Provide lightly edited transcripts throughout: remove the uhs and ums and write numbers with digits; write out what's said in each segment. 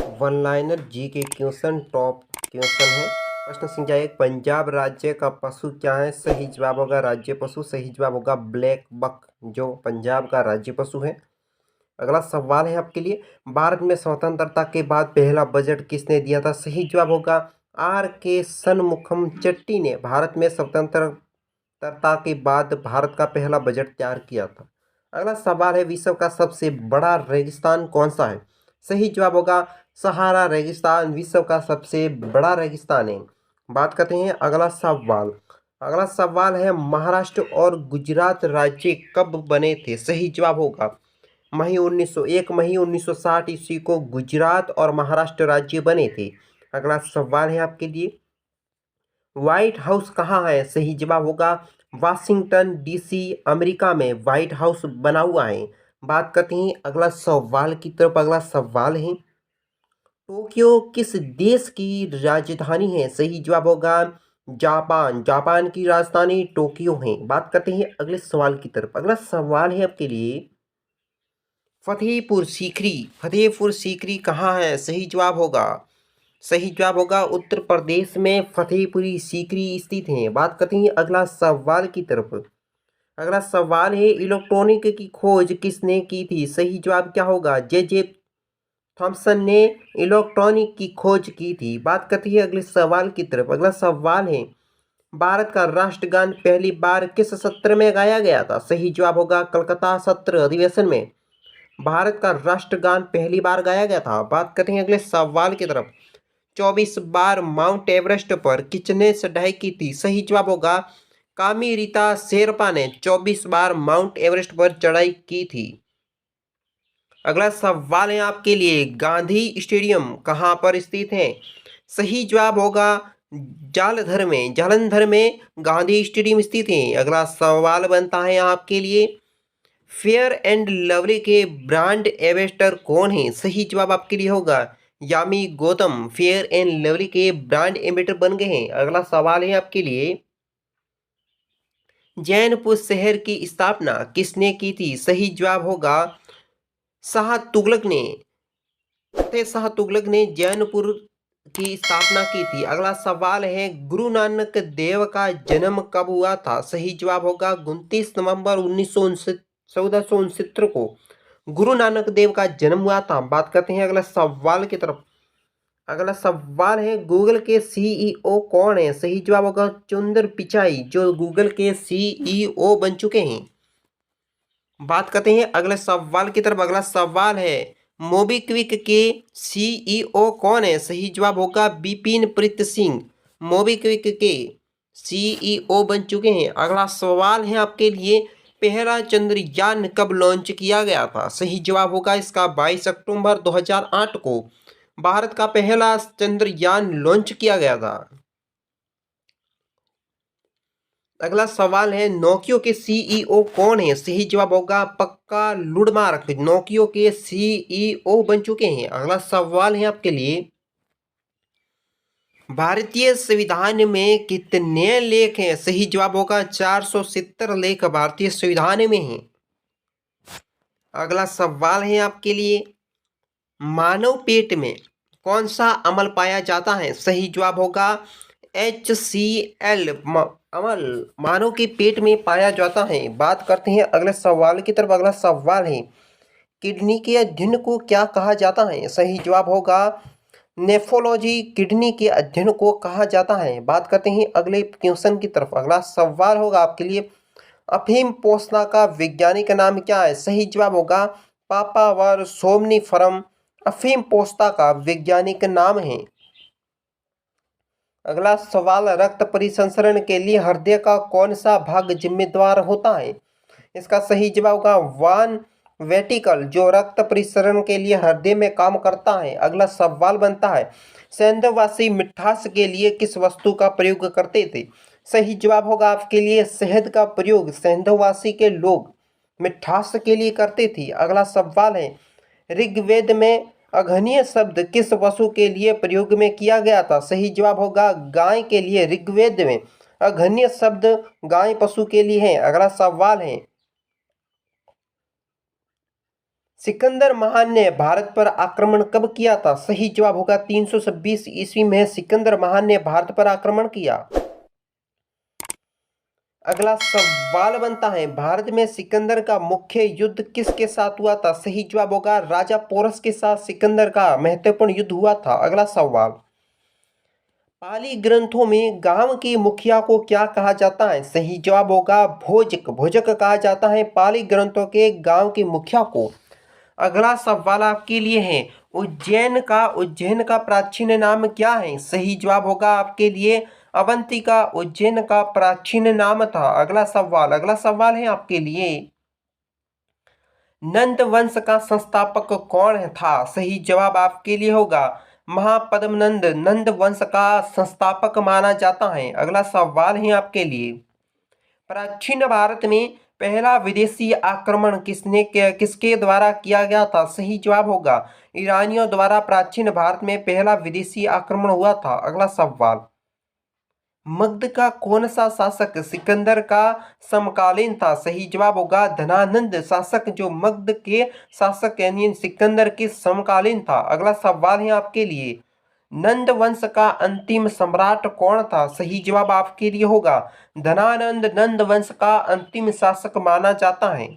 One liner जी के question top question है। प्रश्न संख्या 1, पंजाब राज्य का पशु क्या है? सही जवाब होगा राज्य पशु। सही जवाब होगा ब्लैक बक, जो पंजाब का राज्य पशु है। अगला सवाल है आपके लिए, भारत में स्वतंत्रता के बाद पहला बजट किसने दिया था? सही जवाब होगा आर के शनमुखम चेट्टी ने भारत में स्वतंत्रता के बाद भारत का पहला बजट तैयार किया था। अगला सवाल है, विश्व का सबसे बड़ा रेगिस्तान कौन सा है? सही जवाब होगा सहारा रेगिस्तान विश्व का सबसे बड़ा रेगिस्तान है। बात करते हैं अगला सवाल। अगला सवाल है, महाराष्ट्र और गुजरात राज्य कब बने थे? सही जवाब होगा मई 1901 मई 1960 ईस्वी को गुजरात और महाराष्ट्र राज्य बने थे। अगला सवाल है आपके लिए, व्हाइट हाउस कहाँ है? सही जवाब होगा वाशिंगटन डीसी अमेरिका में व्हाइट हाउस बना हुआ है। बात करते हैं अगला सवाल की तरफ। अगला सवाल है, टोक्यो किस देश की राजधानी है? सही जवाब होगा जापान। जापान की राजधानी टोक्यो है। बात करते हैं अगले सवाल की तरफ। अगला सवाल है आपके लिए, फतेहपुर सीकरी। फतेहपुर सीकरी कहाँ है? सही जवाब होगा उत्तर प्रदेश में फतेहपुरी सीकरी स्थित है। बात करते हैं अगला सवाल की तरफ। अगला सवाल है, इलेक्ट्रॉनिक की खोज किसने की थी? सही जवाब क्या होगा? जे थॉमसन ने इलेक्ट्रॉनिक की खोज की थी। बात करते हैं अगले सवाल की तरफ। अगला सवाल है, भारत का राष्ट्रगान पहली बार किस सत्र में गाया गया था? सही जवाब होगा कलकत्ता सत्र अधिवेशन में भारत का राष्ट्रगान पहली बार गाया गया था। बात करते हैं अगले सवाल की तरफ। 24 बार माउंट एवरेस्ट पर किसने चढ़ाई की थी? सही जवाब होगा कामी रीता शेरपा ने 24 बार माउंट एवरेस्ट पर चढ़ाई की थी। अगला सवाल है आपके लिए, गांधी स्टेडियम कहाँ पर स्थित है? सही जवाब होगा जालंधर में गांधी स्टेडियम स्थित है। अगला सवाल बनता है आपके लिए, फेयर एंड लवली के ब्रांड एम्बेसडर कौन है? सही जवाब आपके लिए होगा Yami Gautam fair and lovely के ब्रांड एम्बेसडर बन गए हैं। अगला सवाल है आपके लिए, जैनपुर शहर की स्थापना किसने की थी? सही जवाब होगा शाह तुगलक ने। शाह तुगलक ने जैनपुर की स्थापना की थी। अगला सवाल है, गुरु नानक देव का जन्म कब हुआ था? सही जवाब होगा 29 नवंबर 1469 को गुरु नानक देव का जन्म हुआ था। बात करते हैं अगला सवाल की तरफ। अगला सवाल है, गूगल के सीईओ कौन है? सही जवाब होगा सुंदर पिचाई, जो गूगल के सीईओ बन चुके हैं। बात करते हैं अगले सवाल की तरफ। अगला सवाल है, मोबीक्विक के सीईओ कौन है? सही जवाब होगा विपिन प्रीत सिंह, मोबीक्विक के सीईओ बन चुके हैं। अगला सवाल है आपके लिए, पहला चंद्रयान कब लॉन्च किया गया था? सही जवाब होगा इसका 22 अक्टूबर 2008 को भारत का पहला चंद्रयान लॉन्च किया गया था। अगला सवाल है, नोकियो के सीईओ कौन है? सही जवाब होगा पक्का लुडमार्क, नोकियो के सीईओ बन चुके हैं। अगला सवाल है आपके लिए, भारतीय संविधान में कितने लेख हैं? सही जवाब होगा 470 लेख भारतीय संविधान में हैं। अगला सवाल है आपके लिए, मानव पेट में कौन सा अम्ल पाया जाता है? सही जवाब होगा HCl अम्ल मानव के पेट में पाया जाता है। बात करते हैं अगले सवाल की तरफ। अगला सवाल है, किडनी के अध्ययन को क्या कहा जाता है? सही जवाब होगा नेफ्रोलॉजी, किडनी के अध्ययन को कहा जाता है। बात करते हैं अगले क्वेश्चन की तरफ। अगला सवाल होगा आपके लिए, अफीम पोस्ता का वैज्ञानिक नाम क्या है? सही जवाब होगा पापावर सोमनिफरम अफीम पोस्ता का वैज्ञानिक नाम है। अगला सवाल, रक्त परिसंचरण के लिए हृदय का कौन सा भाग जिम्मेदार होता है? इसका सही जवाब होगा वान वेटिकल, जो रक्त परिसरण के लिए हृदय में काम करता है। अगला सवाल बनता है, सेंधवासी मिठास के लिए किस वस्तु का प्रयोग करते थे? सही जवाब होगा आपके लिए शहद का प्रयोग सेंधवासी के लोग मिठास के लिए करते थे। अगला सवाल है, ऋग्वेद में अघन्य शब्द किस पशु के लिए प्रयोग में किया गया था? सही जवाब होगा गाय के लिए। ऋग्वेद में अघन्य शब्द गाय पशु के लिए है। अगला सवाल है, सिकंदर महान ने भारत पर आक्रमण कब किया था? सही जवाब होगा 326 ईस्वी में सिकंदर महान ने भारत पर आक्रमण किया। अगला सवाल बनता है, भारत में सिकंदर का मुख्य युद्ध किसके साथ हुआ था? सही जवाब होगा राजा पोरस के साथ सिकंदर का महत्वपूर्ण युद्ध हुआ था। अगला सवाल, पाली ग्रंथों में गांव के मुखिया को क्या कहा जाता है? सही जवाब होगा भोजक। भोजक कहा जाता है पाली ग्रंथों के गांव के मुखिया को। अगला सवाल आपके लिए है, उज्जैन का प्राचीन नाम क्या है? सही जवाब होगा आपके लिए अवंतिका उज्जैन का प्राचीन नाम था। अगला सवाल है आपके लिए, नंद वंश का संस्थापक कौन था? सही जवाब आपके लिए होगा महापद्मनंद नंद वंश का संस्थापक माना जाता है। अगला सवाल है आपके लिए, प्राचीन भारत में पहला विदेशी आक्रमण किसके द्वारा किया गया था? सही जवाब होगा ईरानियों द्वारा प्राचीन भारत में पहला विदेशी आक्रमण हुआ था। अगला सवाल, मगध का कौन सा शासक सिकंदर का समकालीन था? सही जवाब होगा धनानंद शासक जो मगध के शासक यानी सिकंदर के समकालीन था। अगला सवाल है आपके लिए, नंद वंश का अंतिम सम्राट कौन था? सही जवाब आपके लिए होगा धनानंद नंद वंश का अंतिम शासक माना जाता है।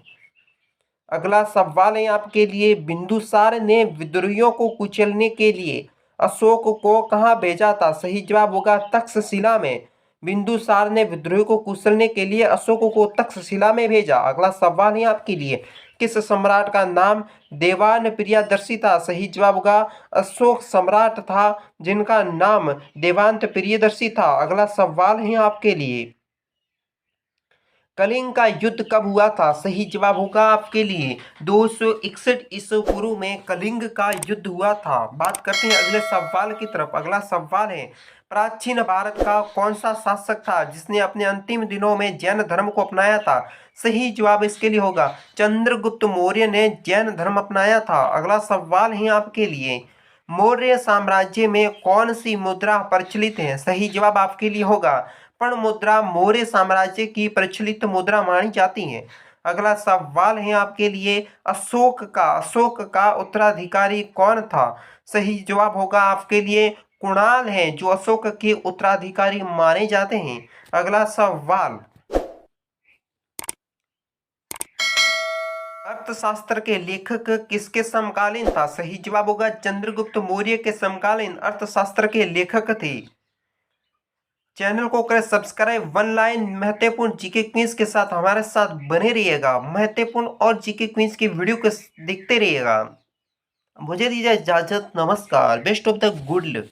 अगला सवाल है आपके लिए, बिंदुसार ने विद्रोहियों को कुचलने के लिए अशोक को कहाँ भेजा था? सही जवाब होगा तक्षशिला में। बिंदुसार ने विद्रोह को कुचलने के लिए अशोक को तक्षशिला में भेजा। अगला सवाल है आपके लिए, किस सम्राट का नाम देवान प्रियदर्शी था? सही जवाब होगा अशोक सम्राट था जिनका नाम देवांत प्रियदर्शी था। अगला सवाल है आपके लिए, कलिंग का युद्ध कब हुआ था? सही जवाब होगा आपके लिए 261 ईस्वी पूर्व में कलिंग का युद्ध हुआ था। बात करते हैं अगले सवाल की तरफ। अगला सवाल है, प्राचीन भारत का कौन सा शासक था जिसने अपने अंतिम दिनों में जैन धर्म को अपनाया था? सही जवाब इसके लिए होगा चंद्रगुप्त मौर्य ने जैन धर्म अपनाया था। अगला सवाल है आपके लिए, मौर्य साम्राज्य में कौन सी मुद्रा प्रचलित है? सही जवाब आपके लिए होगा पण मुद्रा मौर्य साम्राज्य की प्रचलित मुद्रा मानी जाती है। अगला सवाल है आपके लिए, अशोक का उत्तराधिकारी कौन था? सही जवाब होगा आपके लिए कुणाल है जो अशोक के उत्तराधिकारी माने जाते हैं। अगला सवाल, अर्थशास्त्र के लेखक किसके समकालीन था? सही जवाब होगा चंद्रगुप्त मौर्य के समकालीन अर्थशास्त्र के लेखक थे। चैनल को करें सब्सक्राइब। वन लाइन महत्वपूर्ण जीके क्विज के साथ हमारे साथ बने रहिएगा। महत्वपूर्ण और जीके क्विज की वीडियो को देखते रहिएगा। मुझे दीजिए इजाजत, नमस्कार, best of the good luck.